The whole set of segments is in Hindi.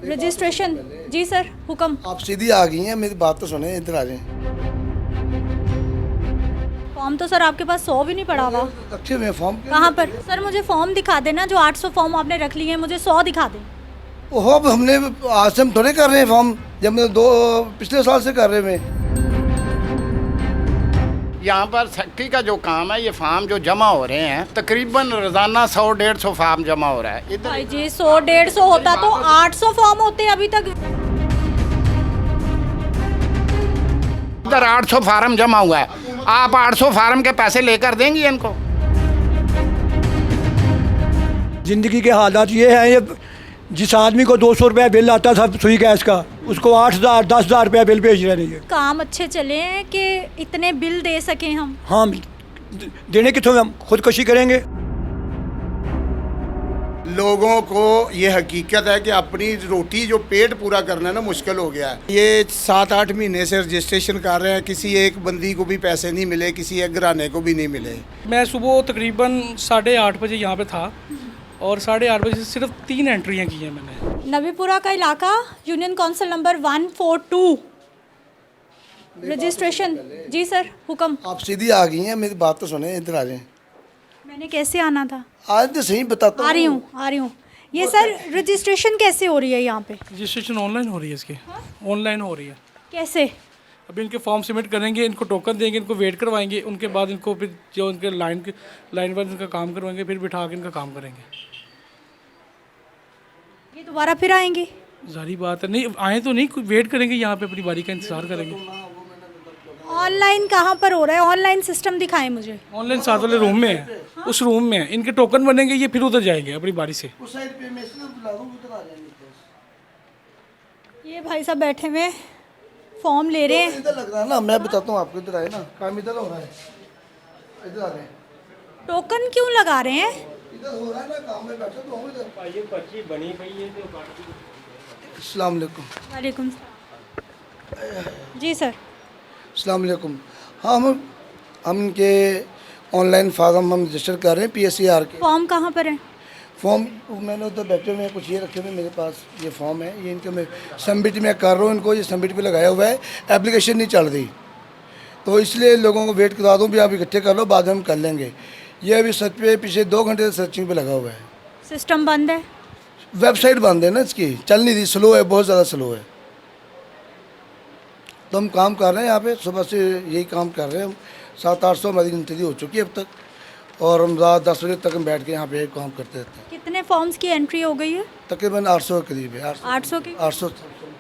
रजिस्ट्रेशन जी सर, हुक्म। आप सीधी आ गई हैं, मेरी बात तो सुने, इधर आ जाएं। फॉर्म तो सर आपके पास 100 भी नहीं पड़ा हुआ। रखे हुए हैं फॉर्म। कहाँ पर सर? मुझे फॉर्म दिखा देना, जो 800 फॉर्म आपने रख लिए हैं, मुझे 100 दिखा दें। ओहो, अब हमने आज से हम थोड़े कर रहे हैं फॉर्म, जब मैं पिछले साल से कर रहे हैं। यहाँ पर फैक्ट्री का जो काम है, ये फार्म जो जमा हो रहे हैं, तकरीबन रोजाना 100-150 फार्म जमा हो रहा है इधर। भाई जी 100-150 होता तो 800 फॉर्म होते अभी तक। इधर 800 फार्म जमा हुआ है, आप 800 फार्म के पैसे लेकर देंगी इनको? ज़िंदगी के हालात ये हैं, ये जिस आदमी को 200 रुपया बिल आता था सुई गैस का, उसको 8,000 10,000 रुपया बिल भेज रहे हैं। काम अच्छे चले हैं कि इतने बिल दे सकें हम? हाँ, देने की तो हम खुदकशी करेंगे। लोगों को ये हकीकत है कि अपनी रोटी जो पेट पूरा करना है ना, मुश्किल हो गया है। ये 7-8 महीने से रजिस्ट्रेशन कर रहे हैं, किसी एक बंदी को भी पैसे नहीं मिले, किसी एक घराने को भी नहीं मिले। मैं सुबह तकरीबन 8:30 बजे यहाँ पे था और 8:30 बजे से सिर्फ 3 एंट्रियाँ की हैं मैंने। नबीपुरा का इलाका, यूनियन काउंसिल नंबर 142। रजिस्ट्रेशन जी सर, हुक्म। आप सीधी आ गई हैं, मेरी बात तो सुने, इधर आ जाएं। मैंने कैसे आना था? आज तो सही बताता आ रही हूँ। ये सर रजिस्ट्रेशन कैसे हो रही है यहाँ पे? रजिस्ट्रेशन ऑनलाइन हो रही है इसकी, ऑनलाइन हो रही है। कैसे? अभी इनके फॉर्म सबमिट करेंगे, इनको टोकन देंगे, इनको वेट करवाएंगे, उनके बाद इनको फिर जो इनके लाइन पर इनका काम करवाएंगे, फिर बिठा के इनका काम करेंगे। ये दोबारा फिर आएंगे? जारी बात है, नहीं आए तो नहीं, वेट करेंगे यहाँ पे, अपनी बारी का इंतजार करेंगे। ऑनलाइन कहाँ पर हो रहा है? ऑनलाइन सिस्टम दिखाएं मुझे। ऑनलाइन साथ वाले रूम में है, उस रूम में है, इनके टोकन बनेंगे, ये फिर उधर जाएंगे अपनी बारी से। ये भाई साहब बैठे हुए फॉर्म ले रहे हैं। इधर लग रहा है ना, मैं बताता हूँ आपको, इधर आए ना, काम इधर हो रहा है, इधर आ रहे हैं। टोकन क्यों लगा रहे हैं? इधर हो रहा है ना काम, में बैठे तो हूँ इधर। ये पर्ची बनी हुई है जो अस्सलाम वालेकुम। वालेकुम सलाम। जी सर। अस्सलाम वालेकुम। हाँ, हम इनके ऑनलाइन फार्म हम रजिस्टर कर रहे हैं PSCR के। फॉर्म कहाँ पर है? फॉर्म मैंने उधर बैठे हुए हैं, कुछ ये रखे हुए मेरे पास, ये फॉर्म है, ये इनके मैं सबमिट में कर रहा हूँ, इनको ये सबमिट पे लगाया हुआ है, एप्लीकेशन नहीं चल रही, तो इसलिए लोगों को वेट करा दूँ भी, आप इकट्ठे कर लो, बाद में हम कर लेंगे। ये अभी सच पे पिछले 2 घंटे से सर्चिंग पे लगा हुआ है। सिस्टम बंद है? वेबसाइट बंद है ना इसकी, चल नहीं रही, स्लो है, बहुत ज़्यादा स्लो है। तो हम काम कर रहे हैं यहाँ पे, सुबह से यही काम कर रहे हैं हम। 700-800 हमारी गिनती हो चुकी है अब तक, और हम रात 10 बजे तक हम बैठ के यहाँ पे काम करते रहते हैं। कितने फॉर्म्स की एंट्री हो गई है? तकरीबन 800 के करीब है। 800 की? 800।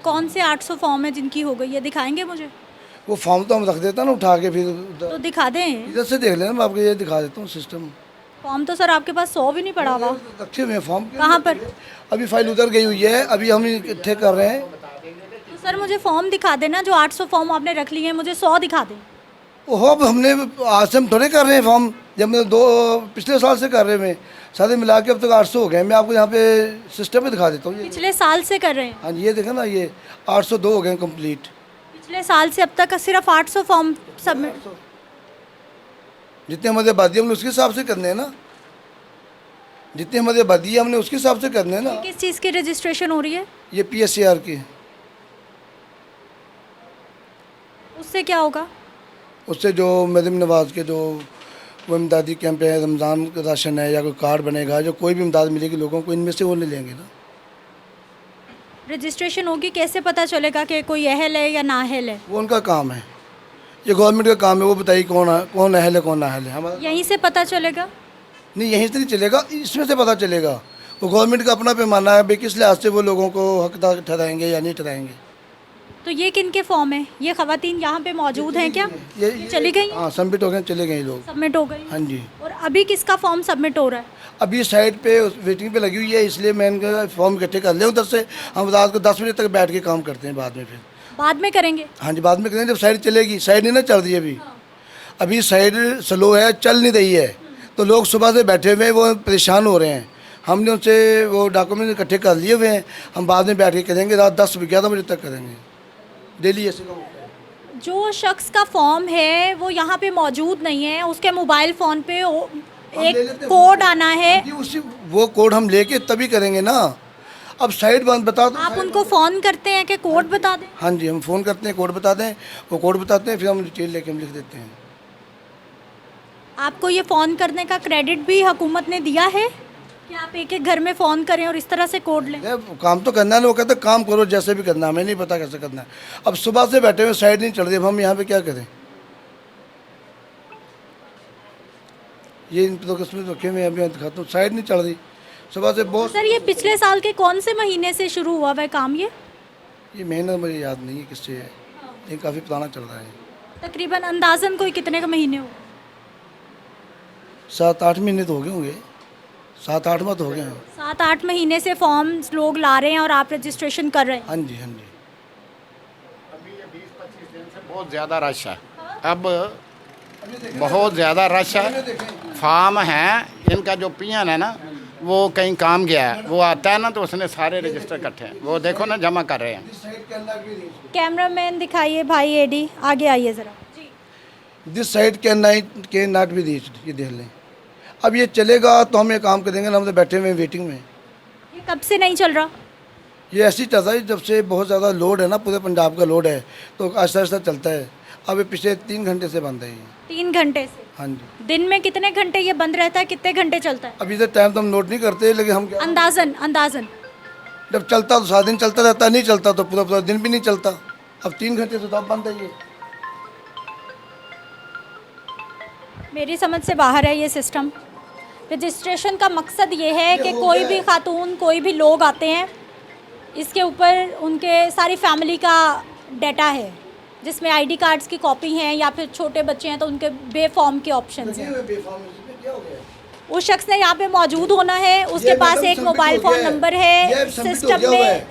कौन से 800 फॉर्म है जिनकी हो गई है? दिखाएंगे मुझे? वो फॉर्म तो हम रख देते हैं ना उठा के, फिर तो दिखा दें। इधर से देख लेना, मैं आपको ये दिखा देता हूँ सिस्टम। फॉर्म तो सर आपके पास 100 भी नहीं पड़ा हुआ। रखे हुए हैं फॉर्म। कहाँ पर? अभी फाइल उधर गई हुई है, अभी हम इकट्ठे कर रहे हैं। तो सर मुझे फॉर्म दिखा देना, जो 800 फॉर्म आपने रख लिए हैं, मुझे 100 दिखा दें। ओहो, अब हमने आज से हम थोड़े कर रहे हैं फॉर्म, जब मैं पिछले साल से कर रहे हैं, सारे मिला के अब तक 800 हो गए। मैं आपको यहाँ पे सिस्टम पे दिखा देता हूँ। पिछले साल से कर रहे हैं? हाँ जी, ये देखा ना, ये 802 हो गए कंप्लीट। पिछले साल से अब तक का सिर्फ 800 फॉर्म सबमिट। जितने हमारी आबादी हमने उसके हिसाब से करने हैं ना, जितनी हमारी आबादी है हमने उसके हिसाब से करने हैं ना। किस चीज़ की रजिस्ट्रेशन हो रही है? ये PSCR की। उससे क्या होगा? उससे जो मरीम नवाज के जो वो इमदादी कैंप है, रमज़ान का राशन है, या कोई कार्ड बनेगा, जो कोई भी इमदाद मिलेगी लोगों को, इनमें से वो ले लेंगे ना। रजिस्ट्रेशन होगी, कैसे पता चलेगा कि कोई अहल है या नाअहल है? वो उनका काम है, ये गवर्नमेंट का काम है, वो बताइए कौन अहल है कौन नाअहल है। हमारा यहीं से पता चलेगा? नहीं, यहीं से नहीं चलेगा, इसमें से पता चलेगा। वो गवर्नमेंट का अपना पैमाना है भाई, किस लिहाज से वो लोगों को हकदार ठहराएंगे या नहीं ठहराएंगे। तो ये किन के फॉर्म है? ये खवातीन यहाँ पे मौजूद हैं क्या? ये चली गई? हाँ, सबमिट हो गए, चले गए लोग, सबमिट हो गई। हाँ जी। और अभी किसका फॉर्म सबमिट हो रहा है? अभी साइड पे वेटिंग पे लगी हुई है, इसलिए मैं इनका फॉर्म इकट्ठे कर लें उधर से। हम रात को 10 बजे तक बैठ के काम करते हैं, बाद में फिर बाद में करेंगे? हाँ जी, बाद में करेंगे जब साइड चलेगी। साइड नहीं ना चल रही है अभी साइड स्लो है, चल नहीं रही है, तो लोग सुबह से बैठे हुए हैं, वो परेशान हो रहे हैं। हमने उनसे वो डॉक्यूमेंट इकट्ठे कर लिए हुए हैं, हम बाद में बैठ के करेंगे, रात 10-11 बजे तक करेंगे डेली ऐसे काम होता है। जो शख्स का फॉर्म है वो यहाँ पे मौजूद नहीं है, उसके मोबाइल फ़ोन पे एक कोड आना है। उसी वो कोड हम लेके तभी करेंगे ना। अब साइड बंद बता दो। आप उनको फ़ोन करते हैं कि कोड बता दें? हाँ जी, हम फ़ोन करते हैं, कोड बता दें, वो कोड बताते हैं, फिर हम डिटेल लेके हम लिख देते हैं। आपको ये फ़ोन करने का क्रेडिट भी हुकूमत ने दिया है कि आप एक एक घर में फ़ोन करें और इस तरह से कोड लें? ये काम तो करना है ना, वो कहते हैं काम करो जैसे भी करना है, हमें नहीं पता कैसे करना है। अब सुबह से बैठे हुए साइड नहीं चल रही, अब हम यहाँ पे क्या करें? ये इन तो किस्मत रखे हुए हैं, अभी दिखाता हूँ, साइड नहीं चल रही सुबह से बहुत। सर ये पिछले साल के कौन से महीने से शुरू हुआ है काम ये? ये महीना मुझे याद नहीं है किससे है, ये काफ़ी पुराना चल रहा है। तकरीबन अंदाज़न कोई कितने का महीने हो? 7-8 महीने तो हो गए होंगे, 7-8 माह तो हो गए हैं। 7-8 महीने से फॉर्म्स लोग ला रहे हैं और आप रजिस्ट्रेशन कर रहे हैं? हाँ जी, हाँ जी। अभी ये 20-25 दिन से बहुत ज़्यादा रश है, अब बहुत ज़्यादा रश है। फार्म है, इनका जो पियन है ना वो कहीं काम गया है, वो आता है ना तो उसने सारे रजिस्टर इकट्ठे हैं, वो देखो ना जमा कर रहे हैं। कैमरामैन दिखाइए भाई एडी, आगे आइए ज़रा। दिस साइड के नॉट बी रीच्ड, ये देख लें। अब ये चलेगा तो हम ये काम करेंगे ना, हम तो बैठे हुए हैं वेटिंग में। ये कब से नहीं चल रहा? ये ऐसे ही चल रहा है, जब से बहुत ज़्यादा लोड है ना, पूरे पंजाब का लोड है, तो आहिस्ता आहिस्ता चलता है। अब ये पिछले 3 घंटे से बंद है ये। 3 घंटे से? हाँ जी। दिन में कितने घंटे ये बंद रहता है, कितने घंटे चलता है? अभी तो टाइम तो हम नोट नहीं करते, लेकिन हम क्या, अंदाज़न जब चलता तो 7 दिन चलता रहता, नहीं चलता तो पूरा पूरा दिन भी नहीं चलता। अब 3 घंटे से तो अब बंद है ये। मेरी समझ से बाहर है ये सिस्टम। रजिस्ट्रेशन का मकसद ये है कि कोई भी खातून, कोई भी लोग आते हैं, इसके ऊपर उनके सारी फैमिली का डाटा है, जिसमें आईडी कार्ड्स की कॉपी हैं, या फिर छोटे बच्चे हैं तो उनके बेफॉर्म के ऑप्शंस हैं। उस शख्स ने यहाँ पे मौजूद होना है, उसके पास एक मोबाइल फ़ोन नंबर है,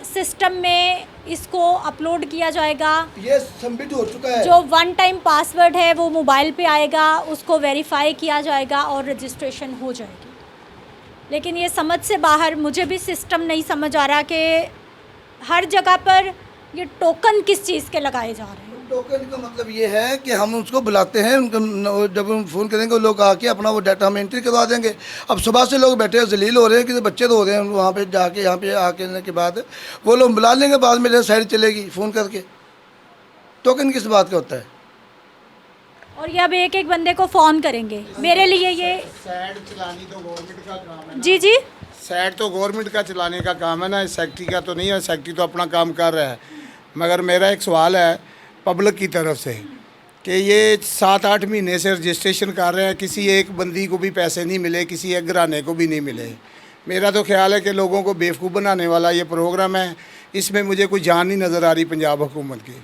सिस्टम में इसको अपलोड किया जाएगा। ये सबमिट हो चुका है। जो 1 टाइम पासवर्ड है वो मोबाइल पे आएगा, उसको वेरीफाई किया जाएगा और रजिस्ट्रेशन हो जाएगी। लेकिन ये समझ से बाहर, मुझे भी सिस्टम नहीं समझ आ रहा कि हर जगह पर ये टोकन किस चीज़ के लगाए जा रहे हैं। टोकन का मतलब ये है कि हम उसको बुलाते हैं, उनको जब हम फ़ोन करेंगे वो लोग आके अपना वो डाटा हम एंट्री करवा देंगे। अब सुबह से लोग बैठे हैं, जलील हो रहे हैं, कि बच्चे तो हो रहे हैं, वहाँ पे जाके यहाँ पे आके के बाद वो लोग बुला लेंगे, बाद में साइड चलेगी फ़ोन करके। टोकन किस बात का होता है? और ये अब एक एक बंदे को फ़ोन करेंगे। मेरे लिए ये सैड चलानी तो गवर्नमेंट का काम है। जी जी, सैड तो गवर्नमेंट का चलाने का काम है ना, सेक्रेटरी का तो नहीं है। सेक्रेटरी तो अपना काम कर रहा है, मगर मेरा एक सवाल है पब्लिक की तरफ से कि ये 7-8 महीने से रजिस्ट्रेशन कर रहे हैं, किसी एक बंदी को भी पैसे नहीं मिले, किसी एक घराने को भी नहीं मिले। मेरा तो ख्याल है कि लोगों को बेवकूफ़ बनाने वाला ये प्रोग्राम है, इसमें मुझे कोई जान नहीं नज़र आ रही पंजाब हुकूमत की।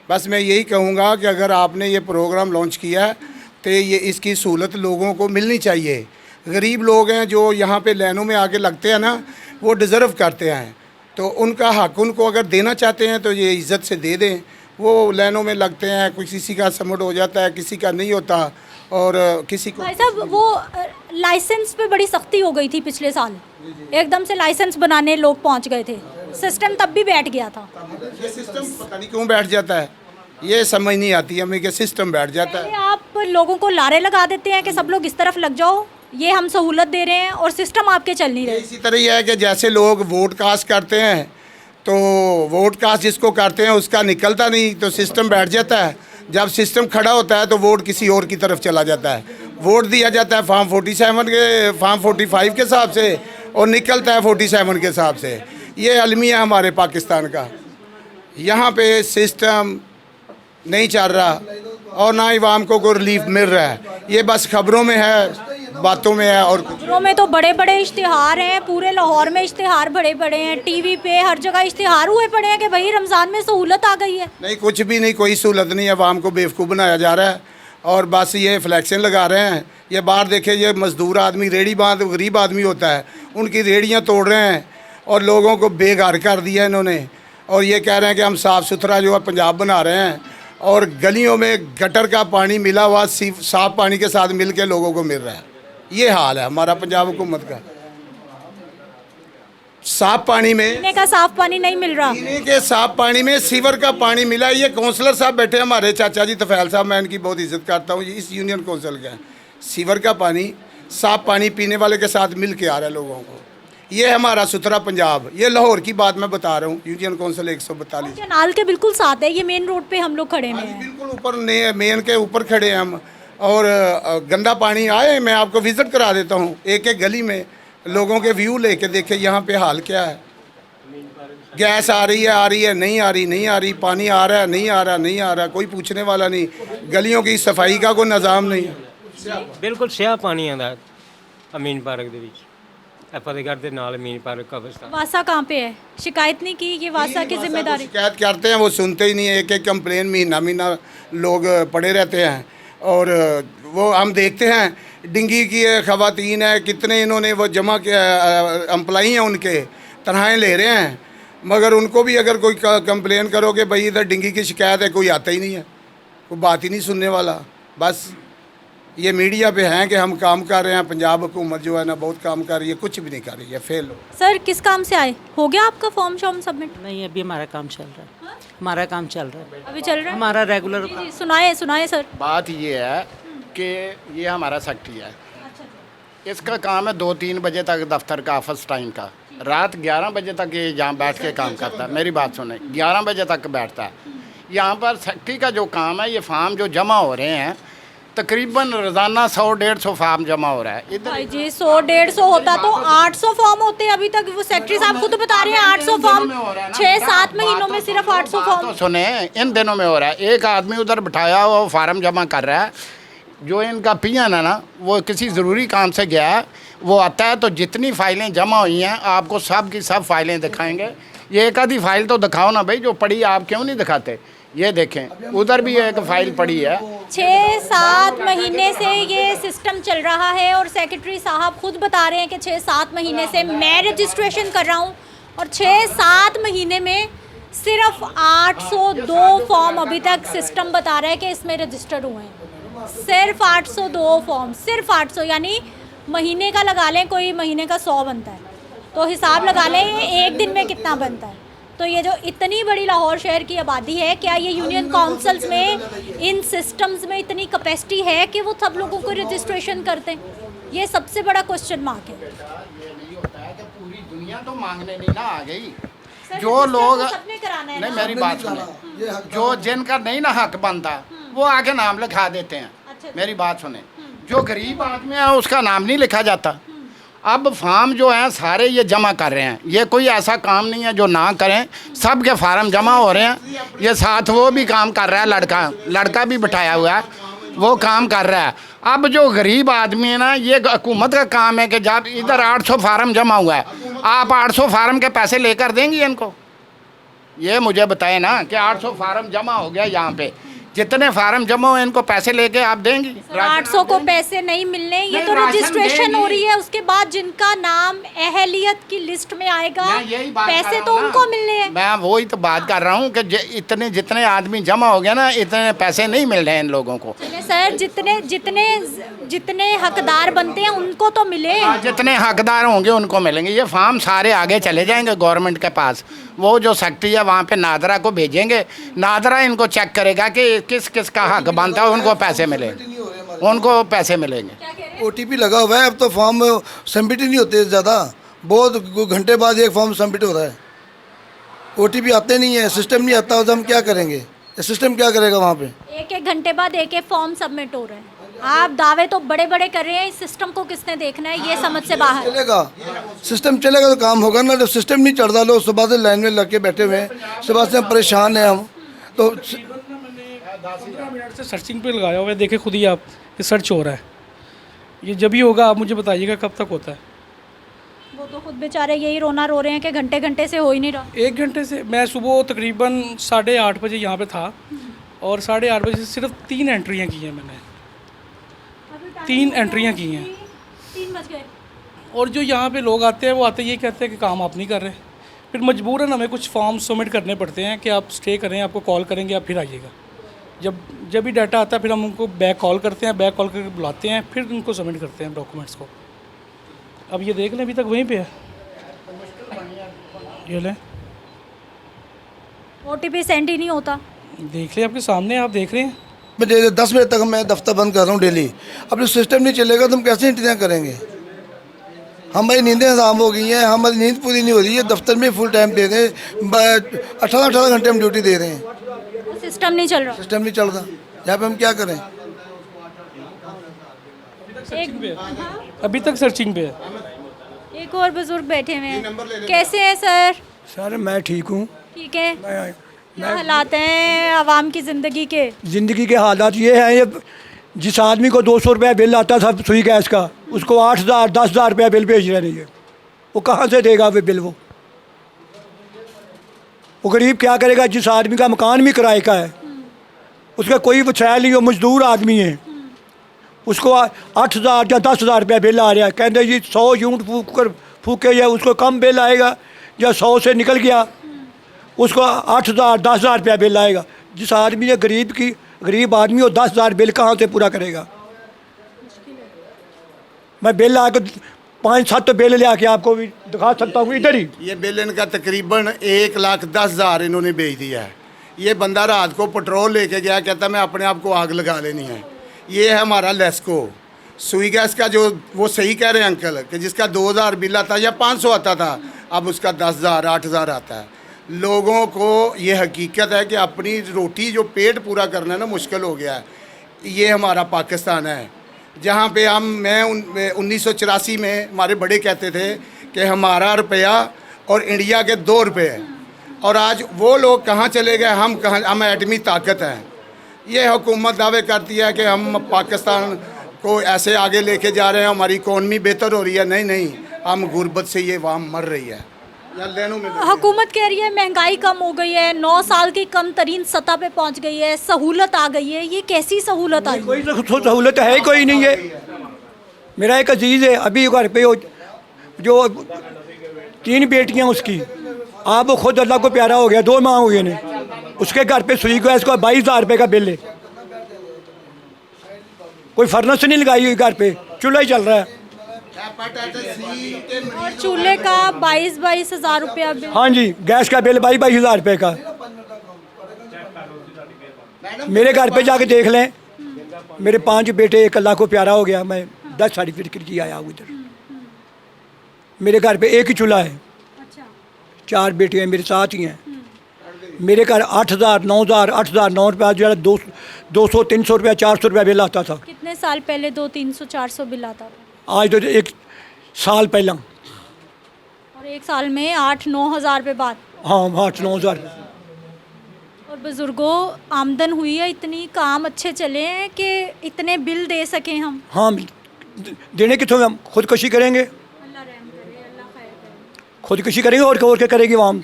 बस मैं यही कहूँगा कि अगर आपने ये प्रोग्राम लॉन्च किया है तो ये इसकी सहूलत लोगों को मिलनी चाहिए। गरीब लोग हैं जो यहाँ पे लाइनों में आके लगते हैं ना, वो डिज़र्व करते हैं, तो उनका हक उनको अगर देना चाहते हैं तो ये इज़्ज़त से दे दें। वो लाइनों में लगते हैं, कोई किसी का सबमिट हो जाता है, किसी का नहीं होता, और किसी को। भाई साहब वो लाइसेंस पे बड़ी सख्ती हो गई थी पिछले साल, एकदम से लाइसेंस बनाने लोग पहुंच गए थे, सिस्टम तब भी बैठ गया था। ये सिस्टम पता नहीं क्यों बैठ जाता है, ये समझ नहीं आती हमें कि सिस्टम बैठ जाता है। पहले आप लोगों को लारे लगा देते हैं कि सब लोग इस तरफ लग जाओ, ये हम सहूलत दे रहे हैं, और सिस्टम आपके चल नहीं रहे। इसी तरह ही है कि जैसे लोग वोट कास्ट करते हैं तो वोट कास्ट जिसको करते हैं उसका निकलता नहीं, तो सिस्टम बैठ जाता है। जब सिस्टम खड़ा होता है तो वोट किसी और की तरफ चला जाता है। वोट दिया जाता है फॉर्म 47 के, फॉर्म 45 के हिसाब से, और निकलता है 47 के हिसाब से। ये अलमिया है हमारे पाकिस्तान का। यहाँ पे सिस्टम नहीं चल रहा और ना ही आवाम को कोई रिलीफ मिल रहा है। ये बस खबरों में है, बातों में है। और खबरों में तो बड़े बड़े इश्तिहार हैं, पूरे लाहौर में इश्तिहार बड़े बड़े हैं, टीवी पे हर जगह इश्तिहार हुए पड़े हैं कि भाई रमज़ान में सहूलत आ गई है। नहीं, कुछ भी नहीं, कोई सहूलत नहीं है। आवाम को बेवकूफ़ बनाया जा रहा है और बस ये फ्लैक्शन लगा रहे हैं। ये बाहर देखे, ये मज़दूर आदमी रेहड़ी बांध, गरीब आदमी होता है, उनकी रेहड़ियाँ तोड़ रहे हैं और लोगों को बेघर कर दिया इन्होंने। और ये कह रहे हैं कि हम साफ़ सुथरा जो है पंजाब बना रहे हैं, और गलियों में गटर का पानी मिला हुआ साफ़ पानी के साथ मिल के लोगों को मिल रहा है। ये हाल है हमारा पंजाब हुकूमत का। साफ पानी में, पीने का साफ पानी नहीं मिल रहा। पीने के साफ पानी में सीवर का पानी मिला। ये काउंसलर साहब बैठे हैं हमारे चाचा जी तफैल साहब, मैं इनकी बहुत इज्जत करता हूँ, इस यूनियन काउंसिल का। सीवर का पानी, साफ पानी पीने वाले के साथ मिल के आ रहा है लोगों को। ये हमारा सुथरा पंजाब। ये लाहौर की बात मैं बता रहा हूँ, यूनियन काउंसिल 142। कैनाल के बिल्कुल साथ है, ये मेन रोड पे हम लोग खड़े हुए हैं। बिल्कुल ऊपर मेन के ऊपर खड़े हैं हम। और गंदा पानी आए, मैं आपको विज़िट करा देता हूँ एक एक गली में, लोगों के व्यू लेके देखे यहाँ पे हाल क्या है। गैस आ रही है, नहीं आ रही, नहीं आ रही, पानी आ रहा है, नहीं आ रहा, नहीं आ रहा, कोई पूछने वाला नहीं। गलियों की सफाई का कोई निज़ाम नहीं है। ਬਿਲਕੁਲ ਸਿਆਹ ਪਾਣੀ ਆਉਂਦਾ ਅਮੀਨ ਪਾਰਕ ਦੇ ਵਿੱਚ, ਇਹ ਫਤਿਹਗੜ੍ਹ ਦੇ ਨਾਲ ਅਮੀਨ ਪਾਰਕ ਕਬਰਸਤਾਨ। वासा कहाँ पे है? शिकायत नहीं की? ये वासा की जिम्मेदारी। शिकायत करते हैं वो सुनते ही नहीं है। एक एक कंप्लेन महीना महीना लोग पड़े रहते हैं। और वो हम देखते हैं डिंगी की ख़वातीन है, कितने इन्होंने वो जमा किया, एम्प्लॉई हैं उनके, तनख्वाहें ले रहे हैं, मगर उनको भी अगर कोई कंप्लेन करोगे भाई इधर डिंगी की शिकायत है, कोई आता ही नहीं है, कोई बात ही नहीं सुनने वाला। बस ये मीडिया पे हैं कि हम काम कर रहे हैं, पंजाब हुकूमत जो है ना बहुत काम कर रही है, कुछ भी नहीं कर रही है, फेल हो। सर किस काम से आए? हो गया आपका फॉर्म शॉर्म सबमिट? नहीं, अभी हमारा काम चल रहा है, हमारा काम चल रहा है, अभी चल रहा है हमारा रेगुलर। जी, जी, सुनाए सुनाए सर। बात ये है कि ये हमारा सेक्रेटरी है, इसका काम है 2-3 बजे तक दफ्तर का ऑफिस टाइम का, रात 11 बजे तक ये यहाँ बैठ के काम करता है। मेरी बात सुने, 11 बजे तक बैठता है। यहाँ पर सेक्रेटरी का जो काम है, ये फार्म जो जमा हो रहे हैं, तकरीबन रोज़ाना 100-150 फार्म जमा हो रहा है इधर। भाई जी 100-150 होता तो 800 फॉर्म होते हैं अभी तक। वो सेक्रेटरी साहब खुद बता रहे हैं 800 फॉर्म 6-7 महीनों में सिर्फ 800 तो फॉर्म। सुने, इन दिनों में हो रहा है, एक आदमी उधर बिठाया हुआ फार्म जमा कर रहा है, जो इनका पियन है ना, वो किसी ज़रूरी काम से गया है, वो आता है तो जितनी फाइलें जमा हुई हैं आपको सब की सब फाइलें दिखाएंगे। ये एक आधी फाइल तो दिखाओ ना भाई, जो पड़ी आप क्यों नहीं दिखाते? ये देखें, उधर भी एक फाइल पड़ी है। 6-7 महीने से ये सिस्टम चल रहा है और सेक्रेटरी साहब खुद बता रहे हैं कि 6-7 महीने से मैं रजिस्ट्रेशन कर रहा हूँ और 6-7 महीने में सिर्फ 802 फॉर्म अभी तक सिस्टम बता रहा है कि इसमें रजिस्टर्ड हुए हैं। सिर्फ 802 फॉर्म, सिर्फ 800, यानी महीने का लगा लें, कोई महीने का 100 बनता है तो हिसाब लगा लें एक दिन में कितना बनता है। तो ये जो इतनी बड़ी लाहौर शहर की आबादी है, क्या ये यूनियन काउंसिल्स में, इन सिस्टम्स में इतनी कैपेसिटी है कि वो सब लोगों को रजिस्ट्रेशन करते हैं? ये सबसे बड़ा क्वेश्चन मार्क है। ये नहीं होता है कि पूरी दुनिया तो मांगने नहीं ना आ गई। जो लोग सबने कराना है नहीं, ना। मेरी बात सुने, जो जिनका नहीं ना हक बनता वो आगे नाम लिखा देते हैं। मेरी बात सुने, जो गरीब आदमी है उसका नाम नहीं लिखा जाता। अब फार्म जो हैं सारे ये जमा कर रहे हैं, ये कोई ऐसा काम नहीं है जो ना करें, सब के फार्म जमा हो रहे हैं। ये साथ वो भी काम कर रहा है, लड़का भी बिठाया हुआ है, वो काम कर रहा है। अब जो गरीब आदमी है ना, ये हुकूमत का काम है कि जब इधर 800 फार्म जमा हुआ है, आप 800 फार्म के पैसे लेकर देंगी इनको? ये मुझे बताएं ना कि 800 फार्म जमा हो गया यहाँ पे, जितने फार्म जमा हुए इनको पैसे लेके आप देंगी? 800 को पैसे नहीं मिलने, ये तो रजिस्ट्रेशन हो रही है, उसके बाद जिनका नाम अहलियत की लिस्ट में आएगा पैसे तो उनको मिलने हैं। मैं वही तो बात कर रहा हूँ कि इतने जितने आदमी जमा हो गए ना, इतने पैसे नहीं मिल रहे हैं इन लोगों को। सर जितने जितने जितने हकदार बनते हैं उनको तो मिले, जितने हकदार होंगे उनको मिलेंगे। ये फार्म सारे आगे चले जाएंगे गवर्नमेंट के पास, वो जो सेक्रेटरी है वहाँ पे नादरा को भेजेंगे, नादरा इनको चेक करेगा कि किस किस का हक बनता है, उनको पैसे मिलेंगे, उनको पैसे मिलेंगे। OTP लगा हुआ है, अब तो फॉर्म सबमिट ही नहीं होते ज़्यादा, बहुत घंटे बाद एक फॉर्म सबमिट हो रहा है। OTP आते नहीं है, सिस्टम नहीं आता, तो हम क्या करेंगे? सिस्टम क्या करेगा वहाँ पे? एक घंटे बाद एक फॉर्म सबमिट हो रहे हैं। आप दावे तो बड़े बड़े कर रहे हैं, इस सिस्टम को किसने देखना है? ये समझ से बाहर। चलेगा, सिस्टम चलेगा तो काम होगा ना। जब सिस्टम नहीं चलता, लोग सुबह से लाइन में लग के बैठे हुए हैं, सुबह से हम परेशान हैं। हम तो 15 मिनट से सर्चिंग पे लगाया हुआ है, देखे खुद ही आप, ये सर्च हो रहा है। ये जब ही होगा आप मुझे बताइएगा कब तक होता है। वो तो खुद बेचारे यही रोना रो रहे हैं कि घंटे घंटे से हो ही नहीं रहा। 1 घंटे से, मैं सुबह तकरीबन 8:30 बजे यहाँ पे था और 8:30 बजे से सिर्फ 3 एंट्रियाँ की हैं मैंने, 3 एंट्रियाँ की हैं। 3 बज गए। और जो यहाँ पे लोग आते हैं वो आते ये कहते हैं कि काम आप नहीं कर रहे, फिर मजबूरन हमें कुछ फॉर्म सबमिट करने पड़ते हैं कि आप स्टे करें, आपको कॉल करेंगे, आप फिर आइएगा। जब भी डाटा आता है फिर हम उनको बैक कॉल करते हैं, बैक कॉल करके बुलाते हैं, फिर उनको सबमिट करते हैं डॉक्यूमेंट्स को। अब ये देख लें, अभी तक वहीं पे है, ये लें। OTP सेंड ही नहीं होता। देख लें, आपके सामने आप देख रहे हैं। मैं 10 बजे तक मैं दफ्तर बंद कर रहा हूँ डेली। अब जो सिस्टम नहीं चलेगा तो हम कैसे एंट्रियाँ करेंगे? हमारी नींदें हराम हो गई हैं, हमारी नींद पूरी नहीं हो रही है। दफ्तर में फुल टाइम दे रहे हैं, 18-18 घंटे हम ड्यूटी दे रहे हैं, सिस्टम नहीं चल रहा। सिस्टम नहीं चल रहा। यहाँ पे हम क्या करें? अभी तक सर्चिंग पे है। एक और बुजुर्ग बैठे हुए हैं, कैसे हैं सर? सर मैं ठीक हूँ। ठीक है। क्या हालात हैं आवाम की ज़िंदगी के? ज़िंदगी के हालात ये हैं, ये जिस आदमी को 200 रुपया बिल आता था सुई गैस का, उसको 8,000 10,000 रुपया बिल भेज रहे हैं। वो कहाँ से देगा वो बिल? वो गरीब क्या करेगा? जिस आदमी का मकान भी किराए का है, उसका कोई वसाइल नहीं, वो मजदूर आदमी है, उसको 8,000 या 10,000 रुपया बिल आ रहा है। कहते जी 100 यूनिट फूके या उसको कम बिल आएगा, या 100 से निकल गया उसको 8,000 10,000 रुपया बिल आएगा। जिस आदमी ने गरीब आदमी वो 10,000 बिल कहाँ से पूरा करेगा? मैं बिल आकर 5-7 तो बिल ले आके आपको भी दिखा सकता हूँ इधर ही। ये बिल इनका तकरीबन 1,10,000 इन्होंने बेच दिया है। ये बंदा रात को पेट्रोल लेके गया, कहता मैं अपने आप को आग लगा लेनी है। ये है हमारा लेस्को सुई गैस का, जो वो सही कह रहे हैं अंकल कि जिसका 2,000 बिल आता या 500 आता था, अब उसका 10,000 8,000 आता है। लोगों को ये हकीकत है कि अपनी रोटी जो पेट पूरा करना है ना, मुश्किल हो गया है। ये हमारा पाकिस्तान है जहाँ पे मैं 1984 में हमारे बड़े कहते थे कि हमारा रुपया और इंडिया के 2 रुपये हैं, और आज वो लोग कहाँ चले गए, हम एटमी ताकत हैं। ये हुकूमत दावे करती है कि हम पाकिस्तान को ऐसे आगे लेके जा रहे हैं, हमारी इकॉनमी बेहतर हो रही है। नहीं, हम गुर्बत से ये वाम मर रही है। हुकूमत कह रही है महंगाई कम हो गई है, 9 साल की कम तरीन सतह पे पहुंच गई है, सहूलत आ गई है। ये कैसी सहूलत आई? कोई सहूलत है कोई नहीं है। मेरा एक अजीज़ है, अभी घर पे जो 3 बेटियां उसकी, आप वो खुद अल्लाह को प्यारा हो गया, 2 माह हुए ने, उसके घर पे सुई गैस का 22,000 रुपये का बिल है। कोई फर्नेस नहीं लगाई हुई, घर पे चूल्हा ही चल रहा है। और चूल्हे का 22 हज़ार रुपया बिल। हाँ जी, गैस का बिल 22 हज़ार रुपये का। मेरे घर पे जाके देख लें, मेरे 5 बेटे, एक अल्लाह को प्यारा हो गया, मैं 10 सर्टिफिकेट की आया हूँ इधर। मेरे घर पे एक ही चूल्हा है, 4 बेटे हैं मेरे साथ ही हैं। मेरे घर 8,000 9,000 8,000 9 रुपया जो है 200 300 रुपया 400 रुपया बिल आता था। कितने साल पहले 200 300 400 बिल आता था? आज तो 1 साल पहला। और 1 साल में 8-9 हज़ार रुपये बात। हाँ 8-9 हज़ार। और बुज़ुर्गों, आमदन हुई है इतनी, काम अच्छे चले हैं कि इतने बिल दे सकें हम? हाँ देने कितों, हम खुदकशी करेंगे? अल्लाह रहम करे, अल्लाह खैर करे। खुदकशी करेंगे और क्या करेगी वाम?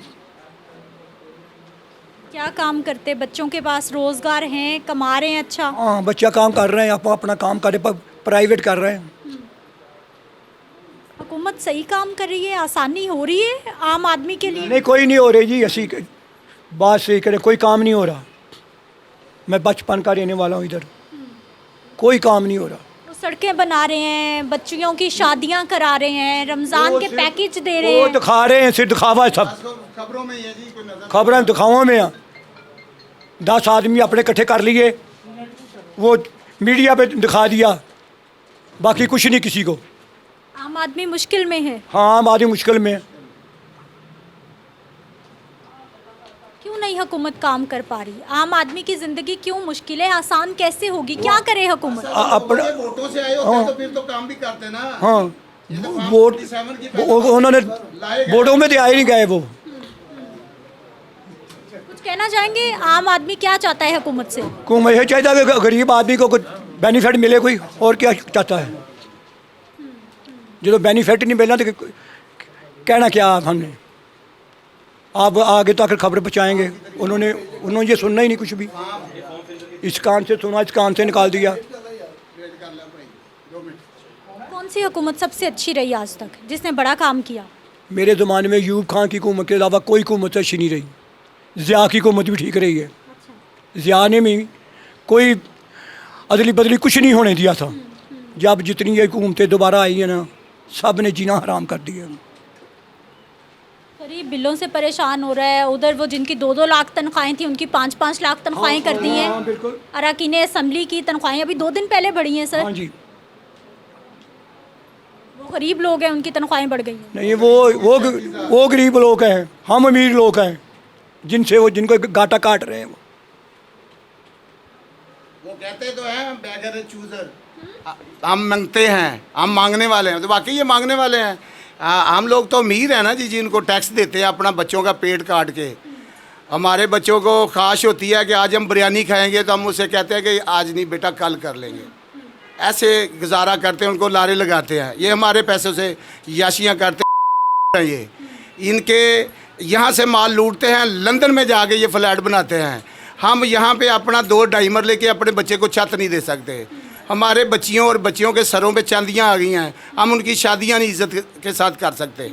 क्या काम करते? बच्चों के पास रोज़गार हैं, कमा रहे हैं अच्छा? हाँ बच्चा काम कर रहे हैं, आप अपना काम कर रहे, प्राइवेट कर रहे हैं। हुकूमत सही काम कर रही है? आसानी हो रही है आम आदमी के लिए? नहीं कोई नहीं हो रही जी, ऐसी बात सही करे, कोई काम नहीं हो रहा। मैं बचपन का रहने वाला हूँ इधर, कोई काम नहीं हो रहा। वो सड़कें बना रहे हैं, बच्चियों की शादियां करा रहे हैं, रमज़ान के पैकेज दे रहे वो हैं। दिखा रहे हैं, सिर्फ दिखावा है सब। खबरों में ये जी कोई नजर खबरें दिखावा में हैं। 10 आदमी अपने इकट्ठे कर लिए, वो मीडिया पे दिखा दिया, बाकी कुछ नहीं किसी को। आम आदमी मुश्किल में है। हाँ आम आदमी मुश्किल में है। क्यों नहीं हुकूमत काम कर पा रही? आम आदमी की ज़िंदगी क्यों मुश्किल है? आसान कैसे होगी? क्या करे हुकूमत? अपना वोटों से आए होते तो फिर तो काम भी करते ना। हाँ वोट उन्होंने वोटों में तो आ ही नहीं गए। वो कुछ कहना चाहेंगे? आम आदमी क्या चाहता है हुकूमत से? को मैं ये चाहता कि गरीब आदमी को कुछ बेनिफिट मिले, कोई और क्या चाहता है? जो बेनिफिट नहीं मिलना तो कहना क्या हमने? आप आगे तक खबर पहुँचाएंगे, उन्होंने ये सुनना ही नहीं कुछ भी। इस कान से सुना, इस कान से निकाल दिया। कौन सी हुकूमत सबसे अच्छी रही आज तक, जिसने बड़ा काम किया? मेरे ज़माने में यूब खान की हुकूमत के अलावा कोई हुकूमत अच्छी नहीं रही। ज़िया की हुकूमत भी ठीक रही है। ज़िया ने भी कोई अदली बदली कुछ नहीं होने दिया था। जब जितनी ये हुकूमतें दोबारा आई हैं ना, सब ने जीना हराम कर दिया। गरीब बिलों से परेशान हो रहा है। उधर वो जिनकी 2-2 लाख तनख्वाहें थी, उनकी 5-5 लाख तनख्वाहें कर दी हैं। बिल्कुल। अरकान असम्बली की तनख्वाहें अभी 2 दिन पहले बढ़ी हैं सर। हाँ जी। वो गरीब लोग हैं उनकी तनख्वाहें बढ़ गई हैं। नहीं, वो गरीब लोग हैं, हम अमीर लोग हैं जिनको घाटा काट रहे हैं। वो कहते तो हैं बैगर चूजर, हम मांगते हैं, हम मांगने वाले हैं, तो वाकई ये मांगने वाले हैं। हम लोग तो अमीर हैं ना जी, जिनको टैक्स देते हैं अपना बच्चों का पेट काट के। हमारे बच्चों को ख्वाहिश होती है कि आज हम बिरयानी खाएंगे, तो हम उससे कहते हैं कि आज नहीं बेटा कल कर लेंगे। ऐसे गुजारा करते हैं, उनको लारे लगाते हैं। ये हमारे पैसों से याशियाँ करते हैं। ये इनके यहाँ से माल लूटते हैं, लंदन में जाके ये फ्लैट बनाते हैं। हम यहाँ पे अपना 2 डाइमर लेके अपने बच्चे को छत नहीं दे सकते। हमारे बच्चियों और बच्चियों के सरों पे चांदियाँ आ गई हैं, हम उनकी शादियाँ नहीं इज्जत के साथ कर सकते।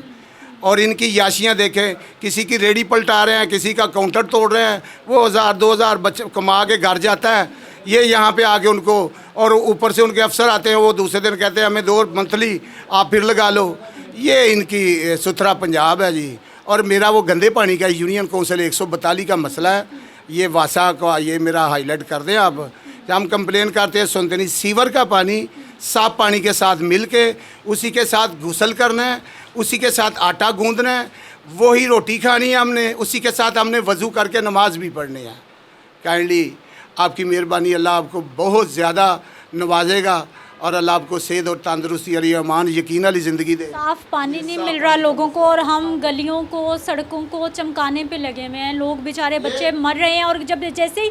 और इनकी याशियाँ देखें, किसी की रेडी पलटा रहे हैं, किसी का काउंटर तोड़ रहे हैं। वो 1000-2000 बच्चे कमा के घर जाता है, ये यहाँ पे आके उनको, और ऊपर से उनके अफसर आते हैं, वो दूसरे दिन कहते हैं हमें 2 मंथली आप फिर लगा लो। ये इनकी सुथरा पंजाब है जी। और मेरा वो गंदे पानी का यूनियन काउंसिल 142 का मसला है, ये वासा का ये मेरा हाईलाइट कर दें आप। हम कंप्लेन करते हैं, सुनते नहीं। सीवर का पानी साफ पानी के साथ मिल के उसी के साथ गुसल करना है, उसी के साथ आटा गूंदना है, वही रोटी खानी है हमने, उसी के साथ हमने वज़ू करके नमाज भी पढ़नी है। काइंडली आपकी मेहरबानी, अल्लाह आपको बहुत ज़्यादा नवाजेगा और अल्लाह आपको सेहत और तंदुरुस्ती और ईमान यकीन वाली ज़िंदगी दे। साफ़ पानी नहीं मिल रहा लोगों को, और हम गलियों को सड़कों को चमकाने पे लगे हुए हैं। लोग बेचारे बच्चे मर रहे हैं। और जब जैसे ही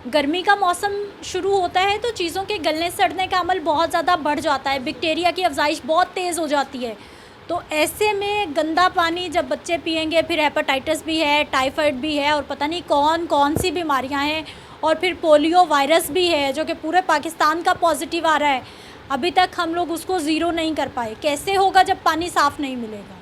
गर्मी का मौसम शुरू होता है तो चीज़ों के गलने सड़ने का अमल बहुत ज़्यादा बढ़ जाता है, बैक्टीरिया की अफजाइश बहुत तेज़ हो जाती है। तो ऐसे में गंदा पानी जब बच्चे पिएंगे, फिर हेपेटाइटिस भी है, टाइफाइड भी है, और पता नहीं कौन कौन सी बीमारियां हैं, और फिर पोलियो वायरस भी है जो कि पूरे पाकिस्तान का पॉजिटिव आ रहा है। अभी तक हम लोग उसको ज़ीरो नहीं कर पाए। कैसे होगा जब पानी साफ़ नहीं मिलेगा।